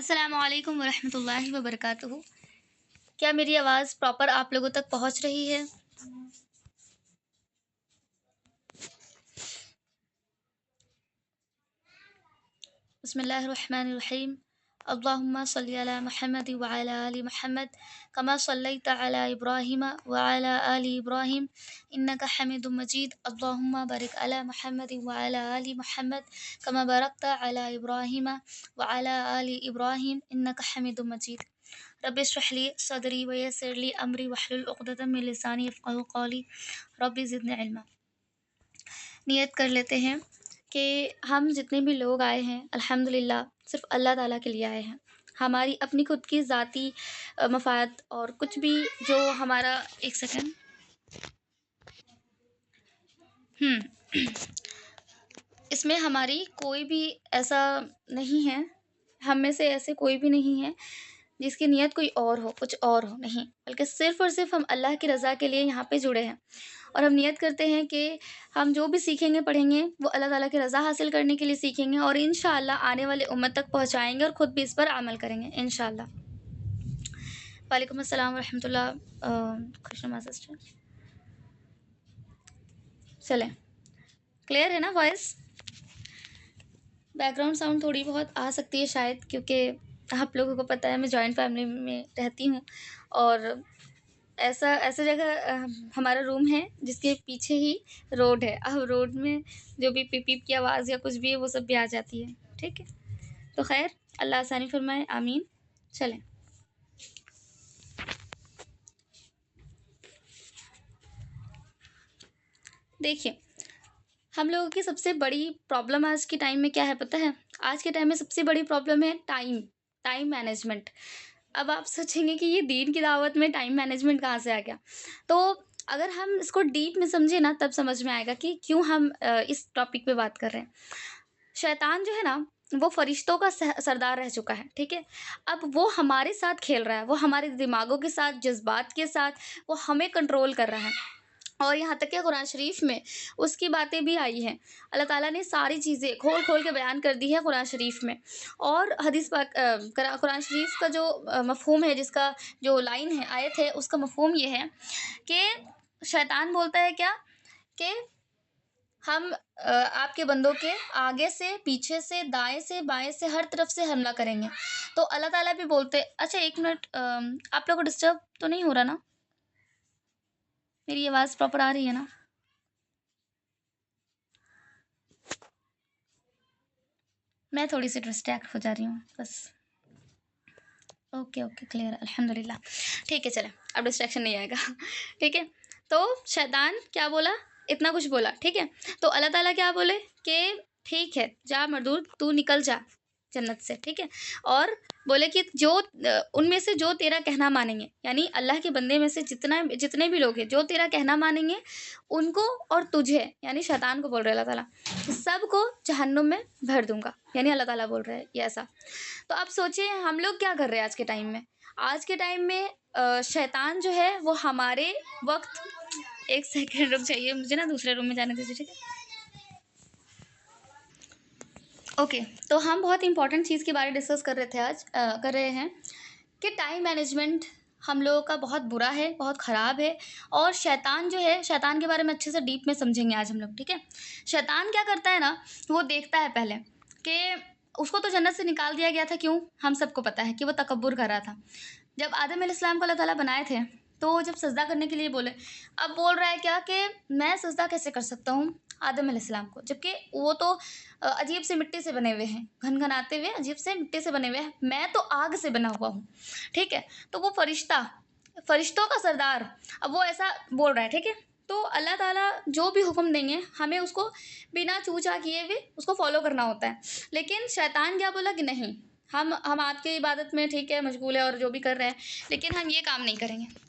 अस्सलामुअलैकुम वरहमतुल्लाहि वबरकातुहू। क्या मेरी आवाज़ प्रॉपर आप लोगों तक पहुँच रही है? बिस्मिल्लाहिर्रहमानिर्रहीम। अल्लाहुम्मा सल्लि अला मुहम्मद व अला आलि मुहम्मद कमा सल्लैता अला इब्राहीम व अला आलि इब्राहीम इन्नका हमीदुम मजीद। अल्लाहुम्मा बारिक अला मुहम्मद व अला आलि मुहम्मद कमा बारकता अला इब्राहीम व अला आलि इब्राहीम इन्नका हमीदुम मजीद। रब्बि इश्रह ली सदरी व यस्सिर ली अमरी वहलुल उक़दतम मिन लिसानी यफ़क़हू क़ौली। रब्बि ज़िदनी इल्मा। नियत कर लेते हैं कि हम जितने भी लोग आए हैं अल्हम्दुलिल्लाह सिर्फ़ अल्लाह ताला के लिए आए हैं। हमारी अपनी खुद की ज़ाती मफ़ाद और कुछ भी जो हमारा एक सेकंड इसमें हमारी कोई भी ऐसा नहीं है, हम में से ऐसे कोई भी नहीं है जिसकी नीयत कोई और हो, कुछ और हो, नहीं, बल्कि सिर्फ़ और सिर्फ़ हम अल्लाह की रज़ा के लिए यहाँ पे जुड़े हैं। और हम नियत करते हैं कि हम जो भी सीखेंगे, पढ़ेंगे, वो अल्लाह ताला की रज़ा हासिल करने के लिए सीखेंगे और इंशाअल्लाह आने वाले उम्मत तक पहुँचाएँगे और ख़ुद भी इस पर अमल करेंगे इंशाअल्लाह। वालेकुम अस्सलाम व रहमतुल्लाह। खुशनुमा सिस्टर। चलें, क्लियर है ना वॉइस? बैकग्राउंड साउंड थोड़ी बहुत आ सकती है शायद, क्योंकि आप लोगों को पता है मैं जॉइंट फैमिली में रहती हूँ और ऐसा जगह हमारा रूम है जिसके पीछे ही रोड है। अब रोड में जो भी पिप पिप की आवाज़ या कुछ भी है वो सब भी आ जाती है, ठीक है? तो खैर अल्लाह आसानी फरमाए, आमीन। चलें, देखिए, हम लोगों की सबसे बड़ी प्रॉब्लम आज के टाइम में क्या है पता है? आज के टाइम में सबसे बड़ी प्रॉब्लम है टाइम मैनेजमेंट। अब आप सोचेंगे कि ये दीन की दावत में टाइम मैनेजमेंट कहाँ से आ गया? तो अगर हम इसको डीप में समझे ना तब समझ में आएगा कि क्यों हम इस टॉपिक पे बात कर रहे हैं। शैतान जो है ना, वो फरिश्तों का सरदार रह चुका है, ठीक है? अब वो हमारे साथ खेल रहा है, वो हमारे दिमागों के साथ, जज्बात के साथ, वो हमें कंट्रोल कर रहा है। और यहाँ तक कि कुरान शरीफ में उसकी बातें भी आई हैं। अल्लाह ताला ने सारी चीज़ें खोल-खोल के बयान कर दी है कुरान शरीफ में। और हदीस पाक कुरान शरीफ का जो मफ़हूम है, जिसका जो लाइन है, आयत है, उसका मफ़हूम ये है कि शैतान बोलता है क्या? कि हम आपके बंदों के आगे से, पीछे से, दाएँ से, बाएँ से, हर तरफ से हमला करेंगे। तो अल्लाह ताला भी बोलते अच्छा 1 मिनट, आप लोगों को डिस्टर्ब तो नहीं हो रहा ना? मेरी आवाज़ प्रॉपर आ रही है ना? मैं थोड़ी-सी डिस्ट्रैक्ट हो जा रही हूँ बस। ओके, ओके, क्लियर है, अल्हम्दुलिल्लाह। ठीक है, चलें, अब डिस्ट्रैक्शन नहीं आएगा। ठीक है? तो शैतान क्या बोला? इतना कुछ बोला, ठीक है? तो अल्लाह ताला क्या बोले कि ठीक है, जा मरदूद, तू निकल जा जन्नत से, ठीक है? और बोले कि उनमें से जो तेरा कहना मानेंगे, यानी अल्लाह के बंदे में से जितने भी लोग हैं, जो तेरा कहना मानेंगे, उनको और तुझे, यानी शैतान को बोल रहे हैं अल्लाह ताला, कि सबको जहन्नुम में भर दूँगा, यानी अल्लाह ताला बोल रहे हैं ये ऐसा। तो आप सोचिए हम लोग क्या कर रहे हैं आज के टाइम में? आज के टाइम में शैतान जो है वो हमारे वक़्त 1 सेकंड रुक जाइए, मुझे ना दूसरे रूम में जाने दीजिए, ठीक है? ओके, तो हम बहुत इम्पोर्टेंट चीज़ के बारे में डिस्कस कर रहे हैं कि टाइम मैनेजमेंट हम लोगों का बहुत बुरा है, बहुत ख़राब है। और शैतान जो है, शैतान के बारे में अच्छे से डीप में समझेंगे आज हम लोग, ठीक है? शैतान क्या करता है ना, वो देखता है पहले कि उसको तो जन्नत से निकाल दिया गया था, क्यों? हम सबको पता है कि वो तकब्बुर कर रहा था। जब आदम अलैहिस्सलाम को अल्लाह ताला बनाए थे, तो जब सजदा करने के लिए बोले, अब बोल रहा है क्या कि मैं सजदा कैसे कर सकता हूँ आदम अलैहिस्सलाम को, जबकि वो तो अजीब से मिट्टी से बने हुए हैं, घनघनाते हुए अजीब से मिट्टी से बने हुए हैं, मैं तो आग से बना हुआ हूँ, ठीक है? तो वो फरिश्तों का सरदार, अब वो ऐसा बोल रहा है, ठीक है? तो अल्लाह ताला जो भी हुक्म देंगे, हमें उसको बिना चूँ-चाँ किए हुए उसको फ़ॉलो करना होता है। लेकिन शैतान क्या बोला कि नहीं, हम आपकी इबादत में ठीक है मशगूल है और जो भी कर रहे हैं, लेकिन हम ये काम नहीं करेंगे।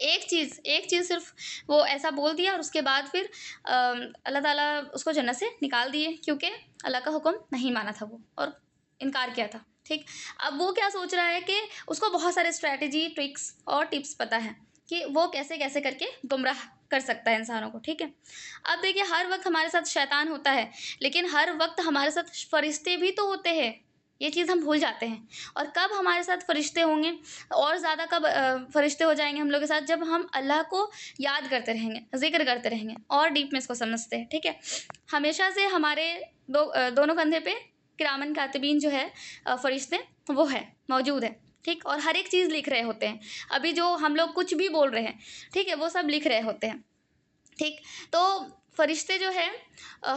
एक चीज़ सिर्फ़ वो ऐसा बोल दिया और उसके बाद फिर अल्लाह ताला उसको जन्नत से निकाल दिए, क्योंकि अल्लाह का हुक्म नहीं माना था वो और इनकार किया था, ठीक? अब वो क्या सोच रहा है कि उसको बहुत सारे स्ट्रैटेजी, ट्रिक्स और टिप्स पता है कि वो कैसे-कैसे करके गुमराह कर सकता है इंसानों को, ठीक है? अब देखिए हर वक़्त हमारे साथ शैतान होता है, लेकिन हर वक़्त हमारे साथ फ़रिश्ते भी तो होते हैं। ये चीज़ हम भूल जाते हैं। और कब हमारे साथ फरिश्ते होंगे और ज़्यादा कब फरिश्ते हो जाएँगे हम लोग के साथ, जब हम अल्लाह को याद करते रहेंगे, ज़िक्र करते रहेंगे और डीप में इसको समझते हैं, ठीक है? हमेशा से हमारे दोनों कंधे पे किरामन कातिबीन जो है फरिश्ते वो है, मौजूद है, ठीक? और हर एक चीज़ लिख रहे होते हैं। अभी जो हम लोग कुछ भी बोल रहे हैं, ठीक है? वो सब लिख रहे होते हैं, ठीक? तो फरिश्ते जो है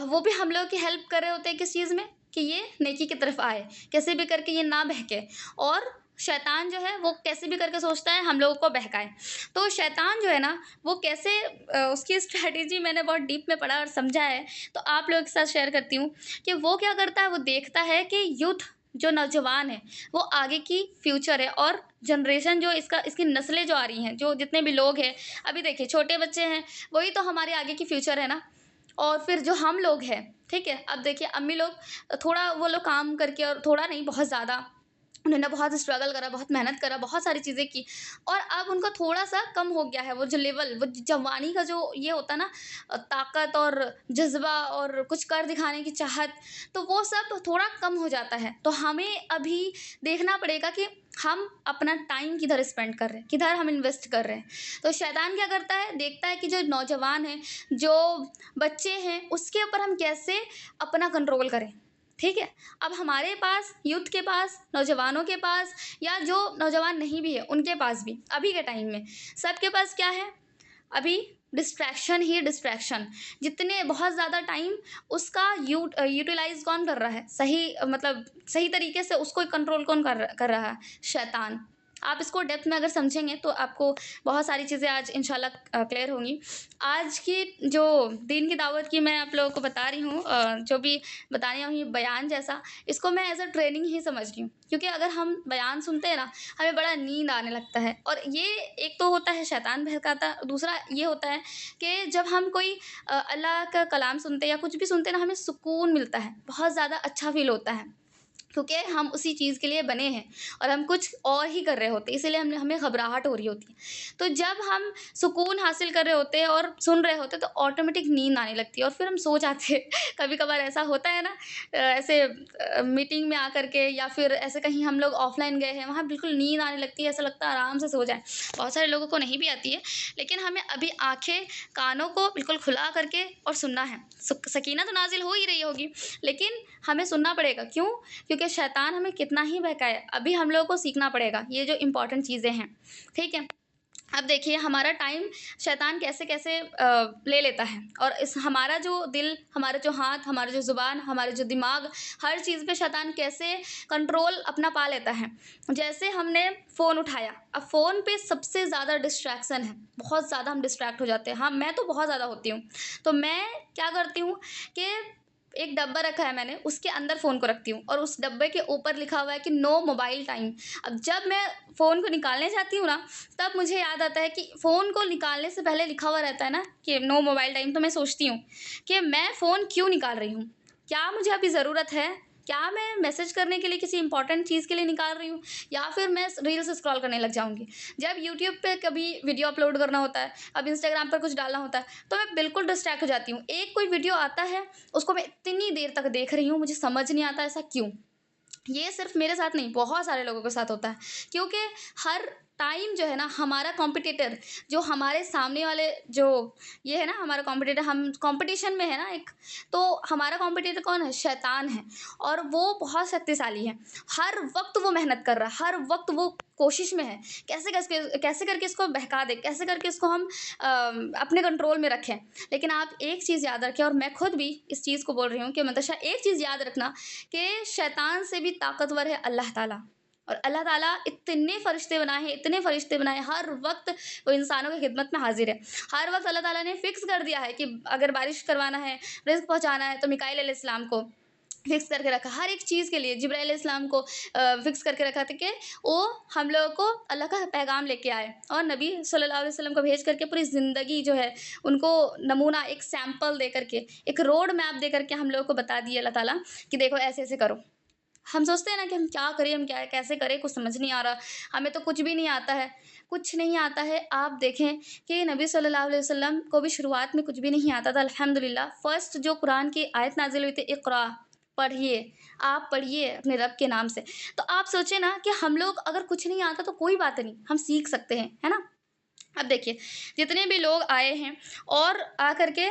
वो भी हम लोग की हेल्प कर रहे होते हैं किस चीज़ में, कि ये नेकी की तरफ आए, कैसे भी करके ये ना बहके। और शैतान जो है वो कैसे भी करके सोचता है हम लोगों को बहकाए। तो शैतान जो है ना वो कैसे उसकी स्ट्रैटेजी मैंने बहुत डीप में पढ़ा और समझा है, तो आप लोगों के साथ शेयर करती हूँ कि वो क्या करता है, वो देखता है कि यूथ जो नौजवान है वो आगे की फ्यूचर है, और जनरेशन जो इसकी नस्लें जो आ रही हैं, जो जितने भी लोग हैं, अभी देखिए छोटे बच्चे हैं, वही तो हमारे आगे की फ्यूचर है ना। और फिर जो हम लोग हैं, ठीक है, अब देखिए अम्मी लोग थोड़ा वो लोग काम करके, और थोड़ा नहीं बहुत ज़्यादा उन्होंने बहुत स्ट्रगल करा, बहुत मेहनत करा, बहुत सारी चीज़ें की, और अब उनका थोड़ा-सा कम हो गया है वो जो लेवल, वो जवानी का जो ये होता है ना ताकत और जज़्बा और कुछ कर दिखाने की चाहत, तो वो सब थोड़ा कम हो जाता है। तो हमें अभी देखना पड़ेगा कि हम अपना टाइम किधर स्पेंड कर रहे हैं, किधर हम इन्वेस्ट कर रहे हैं। तो शैतान क्या करता है, देखता है कि जो नौजवान हैं, जो बच्चे हैं, उसके ऊपर हम कैसे अपना कंट्रोल करें, ठीक है? अब हमारे पास, यूथ के पास, नौजवानों के पास, या जो नौजवान नहीं भी है उनके पास भी अभी के टाइम में सबके पास क्या है, अभी डिस्ट्रैक्शन ही डिस्ट्रैक्शन। जितने बहुत ज़्यादा टाइम उसका यूटिलाइज़ कौन कर रहा है, सही मतलब सही तरीके से उसको कंट्रोल कौन कर रहा है, शैतान। आप इसको डेप्थ में अगर समझेंगे तो आपको बहुत सारी चीज़ें आज इंशाल्लाह क्लियर होंगी। आज की जो दीन की दावत की मैं आप लोगों को बता रही हूँ, जो भी बताने आई हूँ बयान जैसा, इसको मैं एज़ अ ट्रेनिंग ही समझ रही हूँ। क्योंकि अगर हम बयान सुनते हैं ना, हमें बड़ा नींद आने लगता है, और ये एक तो होता है शैतान बहकाता, दूसरा ये होता है कि जब हम कोई अल्लाह का कलाम सुनते हैं या कुछ भी सुनते हैं ना, हमें सुकून मिलता है, बहुत ज़्यादा अच्छा फ़ील होता है। क्योंकि हम उसी चीज़ के लिए बने हैं और हम कुछ और ही कर रहे होते हैं, इसीलिए हमें घबराहट हो रही होती है। तो जब हम सुकून हासिल कर रहे होते हैं और सुन रहे होते हैं, तो ऑटोमेटिक नींद आने लगती है और फिर हम सो जाते हैं। कभी-कभार ऐसा होता है ना, ऐसे मीटिंग में आकर के, या फिर ऐसे कहीं हम लोग ऑफ़लाइन गए हैं, वहाँ बिल्कुल नींद आने लगती है, ऐसा लगता है आराम से सो जाएँ। बहुत सारे लोगों को नहीं भी आती है, लेकिन हमें अभी आँखें, कानों को बिल्कुल खुला करके और सुनना है। सकीना तो नाज़िल हो ही रही होगी, लेकिन हमें सुनना पड़ेगा। क्यों? क्योंकि शैतान हमें कितना ही बहकाए, अभी हम लोगों को सीखना पड़ेगा, ये जो इम्पोर्टेंट चीज़ें हैं, ठीक है? अब देखिए हमारा टाइम शैतान कैसे-कैसे ले लेता है, और इस हमारा जो दिल, हमारा जो हाथ, हमारा जो ज़ुबान, हमारा जो दिमाग, हर चीज़ पे शैतान कैसे कंट्रोल अपना पा लेता है। जैसे हमने फ़ोन उठाया, अब फ़ोन पे सबसे ज़्यादा डिस्ट्रैक्शन है, बहुत ज़्यादा हम डिस्ट्रैक्ट हो जाते हैं। हाँ, मैं तो बहुत ज़्यादा होती हूँ। तो मैं क्या करती हूँ कि एक डब्बा रखा है मैंने, उसके अंदर फ़ोन को रखती हूँ, और उस डब्बे के ऊपर लिखा हुआ है कि नो मोबाइल टाइम। अब जब मैं फ़ोन को निकालने जाती हूँ ना, तब मुझे याद आता है कि फ़ोन को निकालने से पहले लिखा हुआ रहता है ना कि नो मोबाइल टाइम, तो मैं सोचती हूँ कि मैं फ़ोन क्यों निकाल रही हूँ? क्या मुझे अभी ज़रूरत है? क्या मैं मैसेज करने के लिए किसी इम्पोर्टेंट चीज़ के लिए निकाल रही हूँ, या फिर मैं रील्स स्क्रॉल करने लग जाऊँगी? जब यूट्यूब पे कभी वीडियो अपलोड करना होता है, अब इंस्टाग्राम पर कुछ डालना होता है, तो मैं बिल्कुल डिस्ट्रैक्ट हो जाती हूँ। एक कोई वीडियो आता है, उसको मैं इतनी देर तक देख रही हूँ, मुझे समझ नहीं आता ऐसा क्यों? ये सिर्फ मेरे साथ नहीं, बहुत सारे लोगों के साथ होता है। क्योंकि हर टाइम जो है ना, हमारा कॉम्पिटिटर, जो हमारे सामने वाले जो ये है ना हमारा कॉम्पिटिटर, हम कॉम्पिटिशन में है ना एक, तो हमारा कॉम्पिटिटर कौन है? शैतान है। और वो बहुत शक्तिशाली है। हर वक्त वो मेहनत कर रहा है, हर वक्त वो कोशिश में है, कैसे करके इसको बहका दे, कैसे करके इसको हम अपने कंट्रोल में रखें। लेकिन आप एक चीज़ याद रखें, और मैं खुद भी इस चीज़ को बोल रही हूँ कि मंतशा एक चीज़ याद रखना, कि शैतान से भी ताकतवर है अल्लाह ताला। और अल्लाह ताला इतने फरिश्ते बनाए हैं, इतने फरिश्ते बनाए हैं, हर वक्त वो इंसानों की खिदमत में हाजिर है। हर वक्त अल्लाह ताला ने फिक्स कर दिया है कि अगर बारिश करवाना है, रिज्क पहुंचाना है, तो मिकाईल अलैहिस्सलाम को फिक्स करके रखा। हर एक चीज़ के लिए जिब्राइल अलैहिस्सलाम को फिक्स करके रखा था कि वो हम लोगों को अल्लाह का पैगाम लेके आए, और नबी सल्लल्लाहु अलैहि वसल्लम को भेज करके पूरी ज़िंदगी जो है उनको नमूना, एक सैंपल दे करके, एक रोड मैप दे करके हम लोगों को बता दिया अल्लाह ताला कि देखो ऐसे-ऐसे करो। हम सोचते हैं ना कि हम क्या करें, हम क्या कैसे करें, कुछ समझ नहीं आ रहा, हमें तो कुछ भी नहीं आता है। कुछ नहीं आता है। आप देखें कि नबी सल्लल्लाहु अलैहि वसल्लम को भी शुरुआत में कुछ भी नहीं आता था। अल्हम्दुलिल्लाह फर्स्ट जो कुरान की आयत नाज़िल हुई थी, इक़रा, पढ़िए, आप पढ़िए अपने रब के नाम से। तो आप सोचिए ना कि हम लोग अगर कुछ नहीं आता तो कोई बात नहीं, हम सीख सकते हैं, है ना? अब देखिए, जितने भी लोग आए हैं और आकर के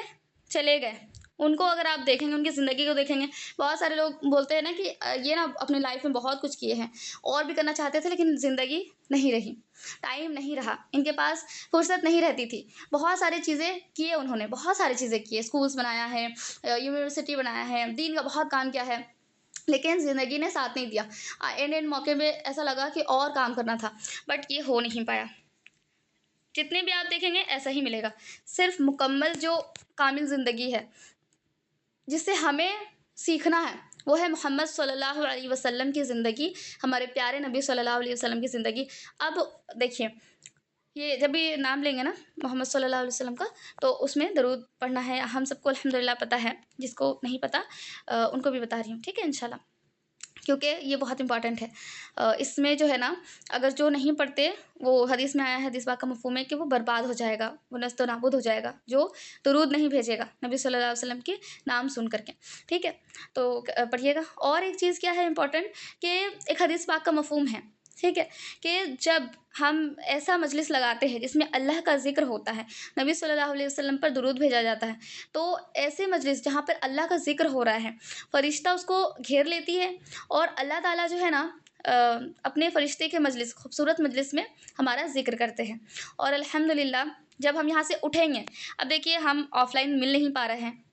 चले गए, उनको अगर आप देखेंगे, उनकी ज़िंदगी को देखेंगे, बहुत सारे लोग बोलते हैं ना कि ये ना अपनी लाइफ में बहुत कुछ किए हैं और भी करना चाहते थे, लेकिन ज़िंदगी नहीं रही, टाइम नहीं रहा, इनके पास फुर्सत नहीं रहती थी। बहुत सारी चीज़ें किए उन्होंने, बहुत सारी चीज़ें की है, स्कूल्स बनाया है, यूनिवर्सिटी बनाया है, दीन का बहुत काम किया है, लेकिन ज़िंदगी ने साथ नहीं दिया। एंड मौके पे ऐसा लगा कि और काम करना था, बट ये हो नहीं पाया। जितने भी आप देखेंगे ऐसा ही मिलेगा। सिर्फ़ मुकम्मल जो कामिल ज़िंदगी है, जिससे हमें सीखना है, वो है मोहम्मद सल्लल्लाहु अलैहि वसल्लम की ज़िंदगी, हमारे प्यारे नबी सल्लल्लाहु अलैहि वसल्लम की ज़िंदगी। अब देखिए, ये जब भी नाम लेंगे ना मोहम्मद सल्लल्लाहु अलैहि वसल्लम का, तो उसमें दरूद पढ़ना है। हम सबको अल्हम्दुलिल्लाह पता है, जिसको नहीं पता उनको भी बता रही हूँ, ठीक है इंशाल्लाह। क्योंकि ये बहुत इम्पॉर्टेंट है। इसमें जो है ना, अगर जो नहीं पढ़ते, वो हदीस में आया है, हदीस पाक का मफ़हूम है कि वो बर्बाद हो जाएगा, वो नस्त-ओ-नाबूद हो जाएगा, जो दुरूद नहीं भेजेगा नबी सल्लल्लाहु अलैहि वसल्लम के नाम सुन कर के, ठीक है? तो पढ़िएगा। और एक चीज़ क्या है इम्पॉर्टेंट, कि एक हदीस पाक का मफ़हूम है, ठीक है? कि जब हम ऐसा मजलिस लगाते हैं जिसमें अल्लाह का ज़िक्र होता है, नबी सल्लल्लाहु अलैहि वसल्लम पर दुरूद भेजा जाता है, तो ऐसे मजलिस जहाँ पर अल्लाह का ज़िक्र हो रहा है, फ़रिश्ता उसको घेर लेती है और अल्लाह ताला जो है ना, अ, अपने फ़रिश्ते के मजलिस, खूबसूरत मजलिस में हमारा ज़िक्र करते हैं। और अल्हम्दुलिल्लाह जब हम यहाँ से उठेंगे, अब देखिए हम ऑफ़लाइन मिल नहीं पा रहे हैं,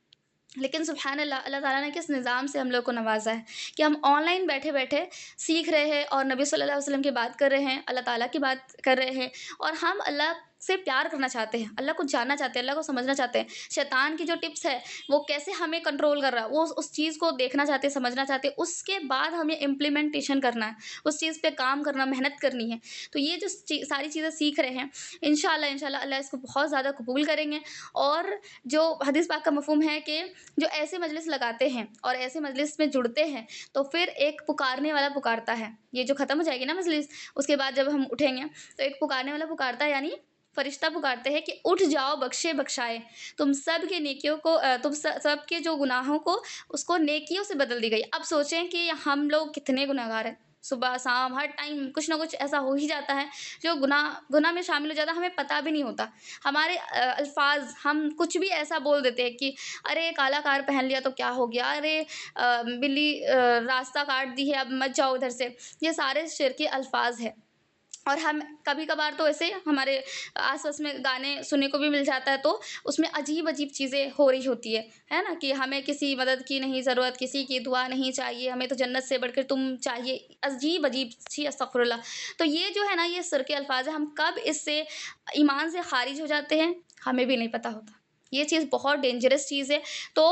लेकिन सुब्हान अल्लाह, अल्लाह ताला ने किस निज़ाम से हम लोग को नवाज़ा है कि हम ऑनलाइन बैठे-बैठे सीख रहे हैं और नबी सल्लल्लाहु अलैहि वसल्लम की बात कर रहे हैं, अल्लाह ताला की बात कर रहे हैं, और हम अल्लाह से प्यार करना चाहते हैं, अल्लाह को जानना चाहते हैं, अल्लाह को समझना चाहते हैं। शैतान की जो टिप्स है, वो कैसे हमें कंट्रोल कर रहा है, वो उस चीज़ को देखना चाहते हैं, समझना चाहते हैं। उसके बाद हमें इम्प्लीमेंटेशन करना है, उस चीज़ पे काम करना, मेहनत करनी है। तो ये जो सारी चीज़ें सीख रहे हैं, इंशाअल्लाह इंशाअल्लाह अल्लाह इसको बहुत ज़्यादा कबूल करेंगे। और जो हदीस पाक का मफ़हूम है कि जो ऐसे मजलिस लगाते हैं और ऐसे मजलिस में जुड़ते हैं, तो फिर एक पुकारने वाला पुकारता है। ये जो ख़त्म हो जाएगी ना मजलिस, उसके बाद जब हम उठेंगे, तो एक पुकारने वाला पुकारता है, यानी फ़रिश्ता पुकारते हैं कि उठ जाओ बख्शे बख्शाए, तुम सब के नेकियों को तुम सब के जो गुनाहों को, उसको नेकियों से बदल दी गई। अब सोचें कि हम लोग कितने गुनहगार हैं। सुबह शाम हर टाइम कुछ ना कुछ ऐसा हो ही जाता है जो गुनाह में शामिल हो जाता है, हमें पता भी नहीं होता। हमारे अल्फाज, हम कुछ भी ऐसा बोल देते हैं कि अरे काला कार पहन लिया तो क्या हो गया, अरे बिल्ली रास्ता काट दी है, अब मत जाओ उधर से। ये सारे शिर्क के अल्फाज है। और हम कभी-कभार तो ऐसे हमारे आस-पास में गाने सुनने को भी मिल जाता है, तो उसमें अजीब-अजीब चीज़ें हो रही होती है ना? कि हमें किसी मदद की नहीं ज़रूरत, किसी की दुआ नहीं चाहिए, हमें तो जन्नत से बढ़कर तुम चाहिए। अजीब-अजीब छी अस्तगफिरुल्लाह। तो ये जो है ना, ये शिर्क के अल्फाज़ हैं, हम कब इससे ईमान से ख़ारिज हो जाते हैं, हमें भी नहीं पता होता। ये चीज़ बहुत डेंजरस चीज़ है। तो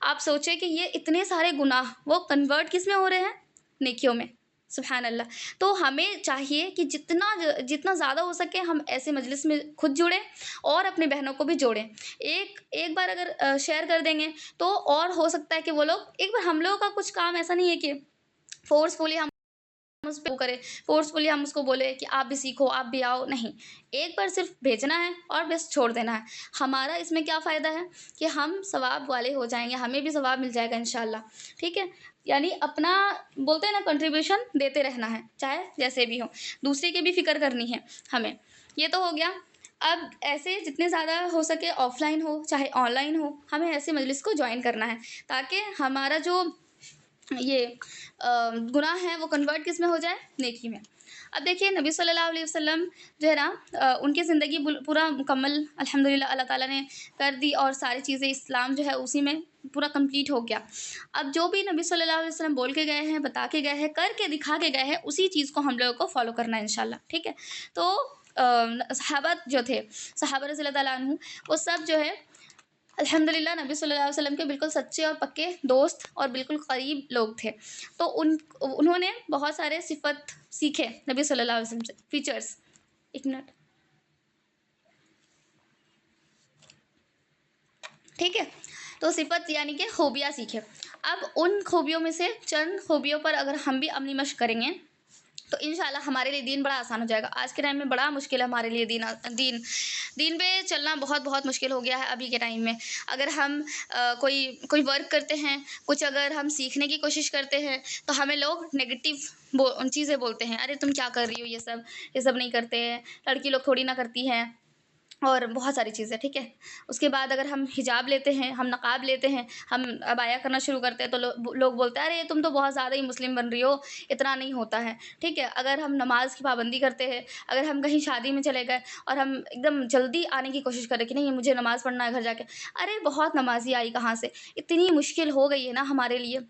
आप सोचिए कि ये इतने सारे गुनाह, वो कन्वर्ट किस में हो रहे हैं? नेकियों में। सुभान अल्लाह। तो हमें चाहिए कि जितना ज़्यादा हो सके हम ऐसे मजलिस में खुद जुड़ें और अपनी बहनों को भी जोड़ें। एक एक बार अगर शेयर कर देंगे, तो और हो सकता है कि वो लोग, एक बार हम लोगों का कुछ काम ऐसा नहीं है कि फ़ोर्सफुली हम उस पे वो करें, फ़ोर्सफुली हम उसको बोले कि आप भी सीखो, आप भी आओ, नहीं। एक बार सिर्फ़ भेजना है और बस छोड़ देना है। हमारा इसमें क्या फ़ायदा है कि हम सवाब वाले हो जाएँगे, हमें भी सवाब मिल जाएगा इंशाअल्लाह, ठीक है? यानी अपना, बोलते हैं ना, कंट्रीब्यूशन देते रहना है, चाहे जैसे भी हो। दूसरे की भी फ़िक्र करनी है हमें। ये तो हो गया। अब ऐसे जितने ज़्यादा हो सके, ऑफ़लाइन हो चाहे ऑनलाइन हो, हमें ऐसे मजलिस को जॉइन करना है, ताकि हमारा जो ये गुनाह है वो कन्वर्ट किस में हो जाए? नेकी में। अब देखिए नबी सल्लल्लाहु अलैहि वसल्लम जो है ना, उनकी ज़िंदगी पूरा मुकम्मल अल्हम्दुलिल्लाह अल्लाह ताला ने कर दी, और सारी चीज़ें इस्लाम जो है उसी में पूरा कंप्लीट हो गया। अब जो भी नबी सल्लल्लाहु अलैहि वसल्लम बोल के गए हैं, बता के गए हैं, करके दिखा के गए हैं, उसी चीज़ को हम लोगों को फ़ॉलो करना है इंशाअल्लाह, ठीक है? तो सहाबा जो थे, सहाबा रज़ियल्लाहु ताला अन्हु, वो सब जो है अल्हम्दुलिल्लाह नबी सल्लल्लाहु अलैहि वसल्लम के बिल्कुल सच्चे और पक्के दोस्त और बिल्कुल करीब लोग थे। तो उन्होंने बहुत सारे सिफ़त सीखे नबी सल्लल्लाहु अलैहि वसल्लम से, फ़ीचर्स। 1 मिनट, ठीक है? तो सिफ़त यानी कि खूबियाँ सीखे। अब उन खूबियों में से चंद खूबियों पर अगर हम भी अमली मश्क करेंगे, तो इंशाल्लाह हमारे लिए दीन बड़ा आसान हो जाएगा। आज के टाइम में बड़ा मुश्किल है हमारे लिए दीन दीन पे चलना बहुत बहुत मुश्किल हो गया है अभी के टाइम में। अगर हम कोई कोई वर्क करते हैं, कुछ अगर हम सीखने की कोशिश करते हैं, तो हमें लोग नेगेटिव चीज़ें बोलते हैं, अरे तुम क्या कर रही हो, ये सब नहीं करते हैं, लड़की लोग थोड़ी ना करती हैं, और बहुत सारी चीज़ें, ठीक है। उसके बाद अगर हम हिजाब लेते हैं, हम नकाब लेते हैं, हम अबाया करना शुरू करते हैं, तो लोग बोलते हैं, अरे तुम तो बहुत ज़्यादा ही मुस्लिम बन रही हो, इतना नहीं होता है, ठीक है। अगर हम नमाज की पाबंदी करते हैं, अगर हम कहीं शादी में चले गए और हम एकदम जल्दी आने की कोशिश करें कि नहीं मुझे नमाज़ पढ़ना है घर जाके, अरे बहुत नमाजी आई कहाँ से, इतनी मुश्किल हो गई है ना हमारे लिए,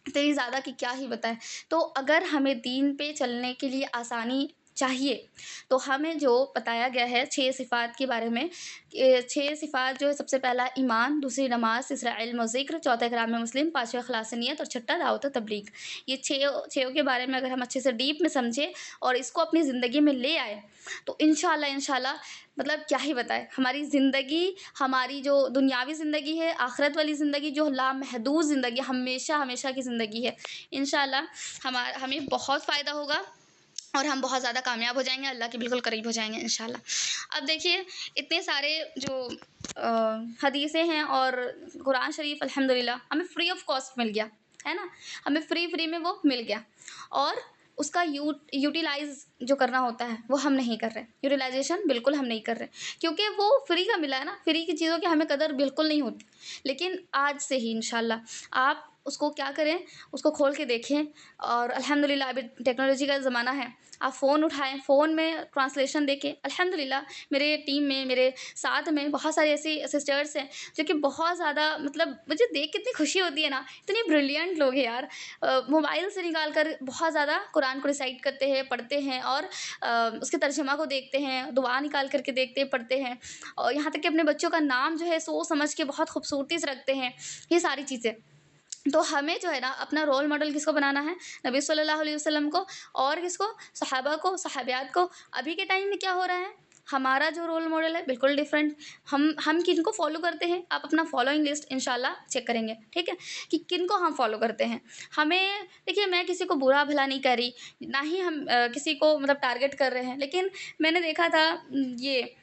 इतनी ज़्यादा कि क्या ही बताएं। तो अगर हमें दीन पे चलने के लिए आसानी चाहिए, तो हमें जो बताया गया है 6 सिफ़ात के बारे में, 6 सिफ़ात जो है, सबसे पहला ईमान, दूसरी नमाज, तीसरा इल्म और ज़िक्र, चौथा इक़रार मुस्लिम, पाँचवां इख़लास नियत और छठा दावत और तबलीग। ये छयों के बारे में अगर हम अच्छे से डीप में समझें और इसको अपनी ज़िंदगी में ले आए, तो इंशाल्लाह मतलब क्या ही बताएं, हमारी ज़िंदगी, हमारी जो दुनियावी ज़िंदगी है, आखिरत वाली ज़िंदगी जो लामहदूद ज़िंदगी, हमेशा हमेशा की ज़िंदगी है, इंशाल्लाह हमें बहुत फ़ायदा होगा और हम बहुत ज़्यादा कामयाब हो जाएंगे, अल्लाह के बिल्कुल करीब हो जाएंगे इंशाल्लाह। अब देखिए, इतने सारे जो हदीसें हैं और कुरान शरीफ अल्हम्दुलिल्लाह हमें फ्री ऑफ कॉस्ट मिल गया, है ना। हमें फ्री में वो मिल गया, और उसका यूटिलाइज़ जो करना होता है वो हम नहीं कर रहे, यूटिलाइजेशन बिल्कुल हम नहीं कर रहे, क्योंकि वो फ्री का मिला है ना। फ्री की चीज़ों की हमें कदर बिल्कुल नहीं होती, लेकिन आज से ही इंशाल्लाह आप उसको क्या करें, उसको खोल के देखें। और अल्हम्दुलिल्लाह अभी टेक्नोलॉजी का ज़माना है, आप फ़ोन उठाएं, फ़ोन में ट्रांसलेशन देखें। अल्हम्दुलिल्लाह मेरे टीम में, मेरे साथ में बहुत सारी ऐसी सिस्टर्स हैं जो कि बहुत ज़्यादा, मतलब मुझे देख कितनी खुशी होती है ना, इतनी ब्रिलियंट लोग हैं यार। मोबाइल से निकाल कर बहुत ज़्यादा कुरान को रिसाइट करते हैं, पढ़ते हैं, और उसके तर्जुमा को देखते हैं, दुआ निकाल करके देखते हैं, पढ़ते हैं, और यहाँ तक कि अपने बच्चों का नाम जो है सोच समझ के बहुत खूबसूरती से रखते हैं, ये सारी चीज़ें। तो हमें जो है ना अपना रोल मॉडल किसको बनाना है, नबी सल्लल्लाहु अलैहि वसल्लम को, और किसको, सहाबा को, सहाबियात को। अभी के टाइम में क्या हो रहा है, हमारा जो रोल मॉडल है बिल्कुल डिफरेंट। हम किनको फॉलो करते हैं, आप अपना फॉलोइंग लिस्ट इंशाल्लाह चेक करेंगे, ठीक है, कि किनको हम फॉलो करते हैं। हमें देखिए, मैं किसी को बुरा भला नहीं कह रही, ना ही हम किसी को मतलब टारगेट कर रहे हैं, लेकिन मैंने देखा था ये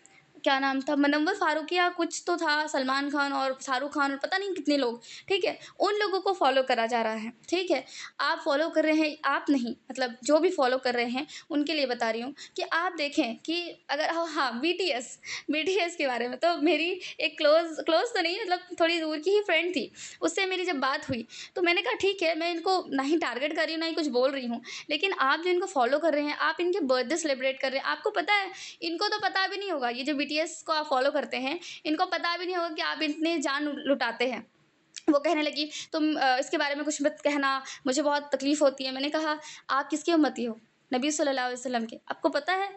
क्या नाम था, मुनव्वर फारूकी कुछ तो था, सलमान खान और शाहरुख खान और पता नहीं कितने लोग, ठीक है, उन लोगों को फॉलो करा जा रहा है, ठीक है। आप फॉलो कर रहे हैं, आप नहीं, मतलब जो भी फॉलो कर रहे हैं उनके लिए बता रही हूँ कि आप देखें कि अगर, हाँ, बीटीएस के बारे में, तो मेरी एक क्लोज तो नहीं, मतलब थोड़ी दूर की ही फ्रेंड थी, उससे मेरी जब बात हुई तो मैंने कहा ठीक है, मैं इनको ना ही टारगेट कर रही हूँ ना ही कुछ बोल रही हूँ, लेकिन आप जो इनको फॉलो कर रहे हैं, आप इनके बर्थडे सेलिब्रेट कर रहे हैं, आपको पता है, इनको तो पता भी नहीं होगा, ये जो बीटीएस को आप फॉलो करते हैं, इनको पता भी नहीं होगा कि आप इतने जान लुटाते हैं। वो कहने लगी, तुम इसके बारे में कुछ मत कहना, मुझे बहुत तकलीफ़ होती है। मैंने कहा, आप किसकी उम्मती हो, नबी सल्लल्लाहु अलैहि वसल्लम के। आपको पता है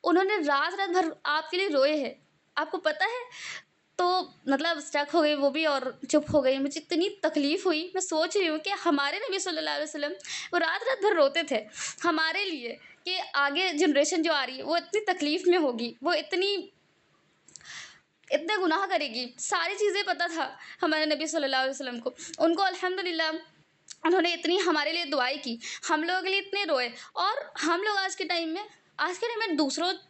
उन्होंने रात रात भर आपके लिए रोए हैं, आपको पता है। तो मतलब स्टक हो गई वो भी और चुप हो गई। मुझे इतनी तकलीफ़ हुई, मैं सोच रही हूँ कि हमारे नबी सल्लल्लाहु अलैहि वसल्लम वो रात रात भर रोते थे हमारे लिए, कि आगे जनरेशन जो आ रही है वो इतनी तकलीफ़ में होगी, वो इतने गुनाह करेगी। सारी चीज़ें पता था हमारे नबी सल्लल्लाहु अलैहि वसल्लम को। उनको अल्हम्दुलिल्लाह उन्होंने इतनी हमारे लिए दुआएँ की, हम लोगों के लिए इतने रोए। और हम लोग आज के टाइम में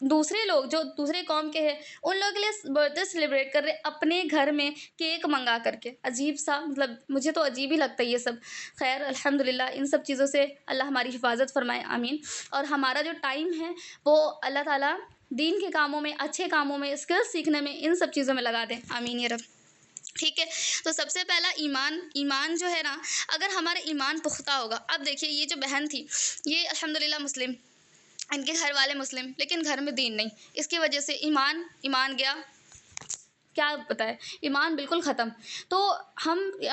दूसरे लोग जो दूसरे कौम के हैं, उन लोगों के लिए बर्थडे सेलिब्रेट कर रहे अपने घर में केक मंगा करके। अजीब-सा, मतलब मुझे तो अजीब ही लगता है ये सब। ख़ैर अल्हम्दुलिल्लाह इन सब चीज़ों से अल्लाह हमारी हिफ़ाज़त फ़रमाए, आमीन। और हमारा जो टाइम है वो अल्लाह ताला दीन के कामों में, अच्छे कामों में, स्किल्स सीखने में, इन सब चीज़ों में लगा दें, आमीन या रब। ठीक है, तो सबसे पहला ईमान जो है ना, अगर हमारा ईमान पुख्ता होगा। अब देखिए, ये जो बहन थी, ये अल्हम्दुलिल्लाह मुस्लिम, इनके घर वाले मुस्लिम, लेकिन घर में दीन नहीं। इसकी वजह से ईमान गया, क्या बताएं, ईमान बिल्कुल ख़त्म। तो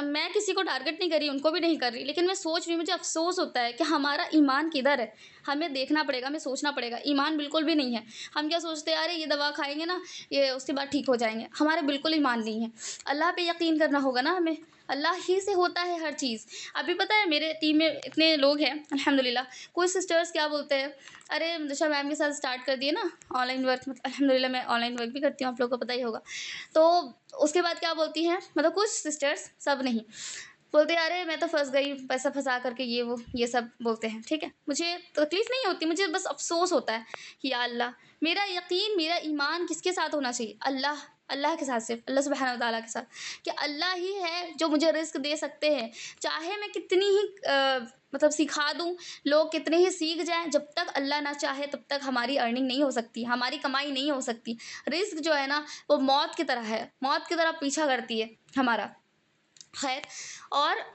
मैं किसी को टारगेट नहीं कर रही, उनको भी नहीं कर रही, लेकिन मैं सोच रही हूँ, मुझे अफ़सोस होता है कि हमारा ईमान किधर है। हमें देखना पड़ेगा, हमें सोचना पड़ेगा। ईमान बिल्कुल भी नहीं है। हम क्या सोचते हैं, अरे ये दवा खाएंगे ना, ये उसके बाद ठीक हो जाएंगे। हमारा बिल्कुल ईमान नहीं है। अल्लाह पे यकीन करना होगा ना हमें, अल्लाह ही से होता है हर चीज़। अभी पता है मेरे टीम में इतने लोग हैं अल्हम्दुलिल्लाह, कुछ सिस्टर्स क्या बोलते हैं, अरे दिशा मैम के साथ स्टार्ट कर दिए ना ऑनलाइन वर्क, मतलब अल्हम्दुलिल्लाह मैं ऑनलाइन वर्क भी करती हूँ, आप लोगों को पता ही होगा। तो उसके बाद क्या बोलती हैं, मतलब कुछ सिस्टर्स, सब नहीं, बोलते हैं अरे मैं तो फँस गई, पैसा फँसा करके ये वो, ये सब बोलते हैं, ठीक है। मुझे तकलीफ़ नहीं होती, मुझे बस अफ़सोस होता है कि या अल्लाह, मेरा यकीन, मेरा ईमान किसके साथ होना चाहिए? अल्लाह, अल्लाह के साथ, सिर्फ़ अल्लाह सुब्हानहू व तआला के साथ, कि अल्लाह ही है जो मुझे रिज़्क दे सकते हैं। चाहे मैं कितनी ही मतलब सिखा दूँ, लोग कितने ही सीख जाएँ, जब तक अल्लाह ना चाहे तब तक हमारी अर्निंग नहीं हो सकती, हमारी कमाई नहीं हो सकती। रिज़्क जो है ना, वो मौत की तरह है, मौत की तरह पीछा करती है हमारा। ख़ैर, और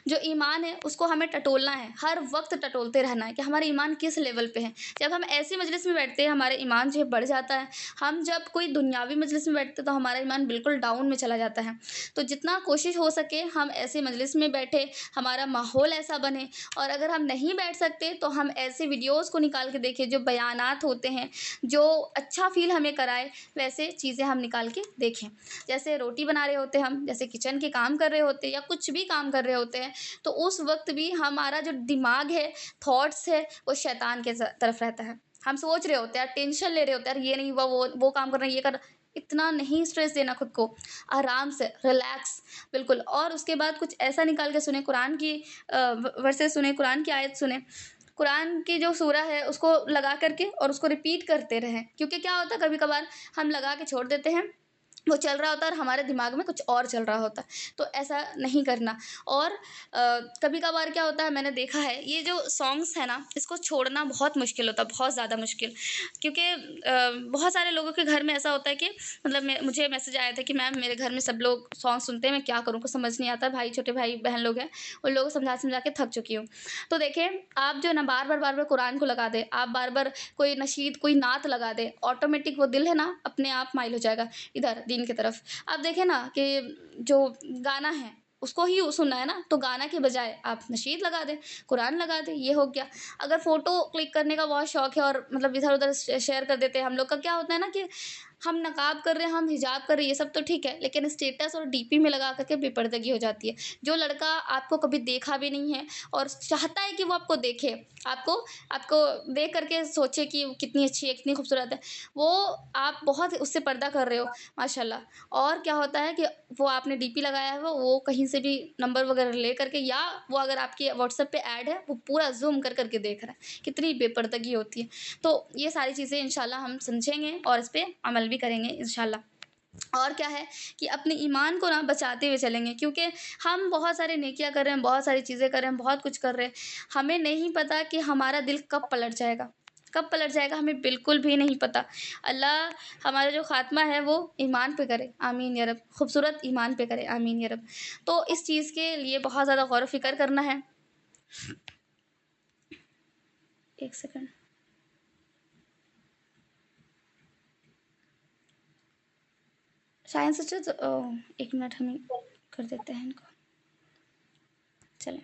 जो ईमान है उसको हमें टटोलना है, हर वक़्त टटोलते रहना है कि हमारा ईमान किस लेवल पे है। जब हम ऐसी मजलिस में बैठते हैं, हमारा ईमान जो है बढ़ जाता है। हम जब कोई दुनियावी मजलिस में बैठते हैं तो हमारा ईमान बिल्कुल डाउन में चला जाता है। तो जितना कोशिश हो सके हम ऐसी मजलिस में बैठे, हमारा माहौल ऐसा बने, और अगर हम नहीं बैठ सकते तो हम ऐसे वीडियोज़ को निकाल के देखें जो बयानात होते हैं, जो अच्छा फ़ील हमें कराए, वैसे चीज़ें हम निकाल के देखें। जैसे रोटी बना रहे होते हैं हम, जैसे किचन के काम कर रहे होते हैं या कुछ भी काम कर रहे होते हैं, तो उस वक़्त भी हमारा जो दिमाग है, थॉट्स है, वो शैतान के तरफ रहता है। हम सोच रहे होते हैं, टेंशन ले रहे होते हैं, यार ये नहीं हुआ, वो काम करना है, ये कर। इतना नहीं स्ट्रेस देना खुद को, आराम से रिलैक्स बिल्कुल। और उसके बाद कुछ ऐसा निकाल के सुने, कुरान की वर्सेस सुने, कुरान की आयत सुने, कुरान की जो सूरा है उसको लगा करके और उसको रिपीट करते रहें। क्योंकि क्या होता है, कभी-कभार हम लगा के छोड़ देते हैं, वो चल रहा होता है और हमारे दिमाग में कुछ और चल रहा होता है, तो ऐसा नहीं करना। और कभी-कभार क्या होता है, मैंने देखा है, ये जो सॉन्ग्स है ना, इसको छोड़ना बहुत मुश्किल होता है, बहुत ज़्यादा मुश्किल। क्योंकि बहुत सारे लोगों के घर में ऐसा होता है कि मतलब मुझे मैसेज आया था कि मैम मेरे घर में सब लोग सॉन्ग सुनते हैं, मैं क्या करूँ? कुछ समझ नहीं आता। भाई, छोटे भाई-बहन लोग हैं, उन लोगों को समझा-समझा के थक चुकी हूँ। तो देखिए, आप जो है ना बार-बार कुरान को लगा दें, आप बार-बार कोई नशीद, कोई नात लगा दें, ऑटोमेटिक वो दिल है ना अपने आप माइल हो जाएगा इधर दीन की तरफ। आप देखें ना कि जो गाना है उसको ही सुनना है ना, तो गाना के बजाय आप नशीद लगा दें, कुरान लगा दें, ये हो गया। अगर फ़ोटो क्लिक करने का बहुत शौक है और मतलब इधर-उधर शेयर कर देते हैं, हम लोग का क्या होता है ना कि हम नकाब कर रहे हैं, हम हिजाब कर रहे हैं, ये सब तो ठीक है, लेकिन स्टेटस और डीपी में लगा करके बेपर्दगी हो जाती है। जो लड़का आपको कभी देखा भी नहीं है और चाहता है कि वो आपको देखे, आपको आपको देख करके सोचे कि वो कितनी अच्छी है, कितनी खूबसूरत है, वो आप बहुत उससे पर्दा कर रहे हो माशाल्लाह। और क्या होता है कि वो आपने डीपी लगाया है, वो कहीं से भी नंबर वगैरह ले करके, या वो अगर आपके व्हाट्सएप पे ऐड है, वो पूरा ज़ूम कर करके देख रहा है, कितनी बेपर्दगी होती है। तो ये सारी चीज़ें इंशाल्लाह हम समझेंगे और इस पे अमल भी करेंगे इंशाल्लाह। और क्या है कि अपने ईमान को ना बचाते हुए चलेंगे, क्योंकि हम बहुत सारी नेकियां कर रहे हैं, बहुत सारी चीज़ें कर रहे हैं, बहुत कुछ कर रहे हैं, हमें नहीं पता कि हमारा दिल कब पलट जाएगा, कब पलट जाएगा, हमें बिल्कुल भी नहीं पता। अल्लाह हमारा जो खात्मा है वो ईमान पे करे, आमीन या रब, खूबसूरत ईमान पे करे, आमीन या रब। तो इस चीज़ के लिए बहुत ज़्यादा गौर व फिक्र करना है। एक सेकंड। शायद सोचो तो एक मिनट हम कर देते हैं इनको, चलें,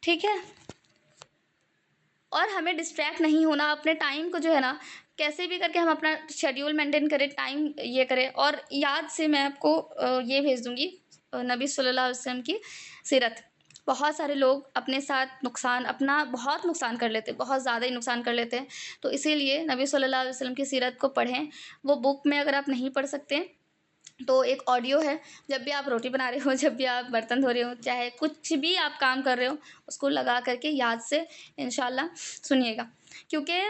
ठीक है। और हमें डिस्ट्रैक्ट नहीं होना, अपने टाइम को जो है ना कैसे भी करके हम अपना शेड्यूल मेंटेन करें, टाइम ये करें। और याद से मैं आपको ये भेज दूँगी नबी सल्लल्लाहु अलैहि वसल्लम की सीरत। बहुत सारे लोग अपने साथ नुकसान, अपना बहुत नुकसान कर लेते हैं, बहुत ज़्यादा ही नुकसान कर लेते हैं। तो इसीलिए नबी सल्लल्लाहु अलैहि वसल्लम की सीरत को पढ़ें। वो बुक में अगर आप नहीं पढ़ सकते तो एक ऑडियो है, जब भी आप रोटी बना रहे हो, जब भी आप बर्तन धो रहे हो, चाहे कुछ भी आप काम कर रहे हो, उसको लगा करके याद से इंशाल्लाह सुनिएगा। क्योंकि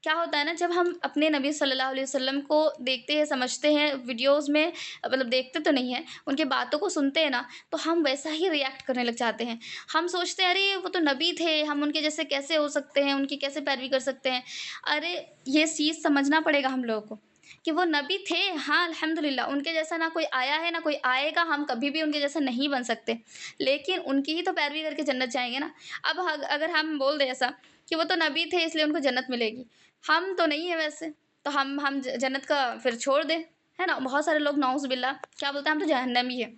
क्या होता है ना, जब हम अपने नबी सल्लल्लाहु अलैहि वसल्लम को देखते हैं, समझते हैं वीडियोज़ में, मतलब देखते तो नहीं हैं, उनकी बातों को सुनते हैं ना, तो हम वैसा ही रिएक्ट करने लग जाते हैं। हम सोचते हैं अरे वो तो नबी थे, हम उनके जैसे कैसे हो सकते हैं, उनकी कैसे पैरवी कर सकते हैं। अरे ये चीज़ समझना पड़ेगा हम लोगों को कि वो नबी थे, हाँ अल्हम्दुलिल्लाह, उनके जैसा ना कोई आया है, ना कोई आएगा, हम कभी भी उनके जैसा नहीं बन सकते, लेकिन उनकी ही तो पैरवी करके जन्नत जाएँगे ना। अब अगर हम बोल दें ऐसा कि वो तो नबी थे इसलिए उनको जन्नत मिलेगी, हम तो नहीं है वैसे, तो हम जन्नत का फिर छोड़ दें, है ना? बहुत सारे लोग नाउज़ बिल्लाह क्या बोलते हैं, हम तो जहन्नमी हैं।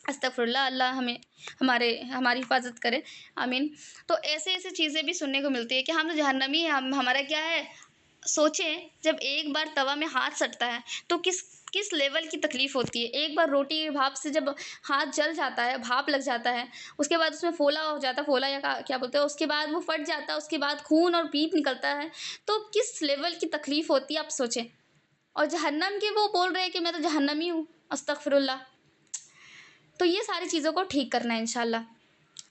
अस्तगफिरुल्लाह, अल्लाह हमें हमारी हिफ़ाज़त करे, आमीन। तो ऐसे-ऐसे चीज़ें भी सुनने को मिलती है कि हम तो जहन्नमी हैं, हम हमारा क्या है। सोचें, जब एक बार तवा में हाथ सटता है तो किस किस लेवल की तकलीफ़ होती है। एक बार रोटी की भाप से जब हाथ जल जाता है, भाप लग जाता है, उसके बाद उसमें फोला हो जाता है, फोला या क्या बोलते हैं, उसके बाद वो फट जाता है, उसके बाद खून और पीप निकलता है, तो किस लेवल की तकलीफ़ होती है आप सोचें। और जहन्नम के वो बोल रहे हैं कि मैं तो जहन्नमी हूँ, अस्तगफिरुल्लाह। तो ये सारी चीज़ों को ठीक करना है इंशाल्लाह।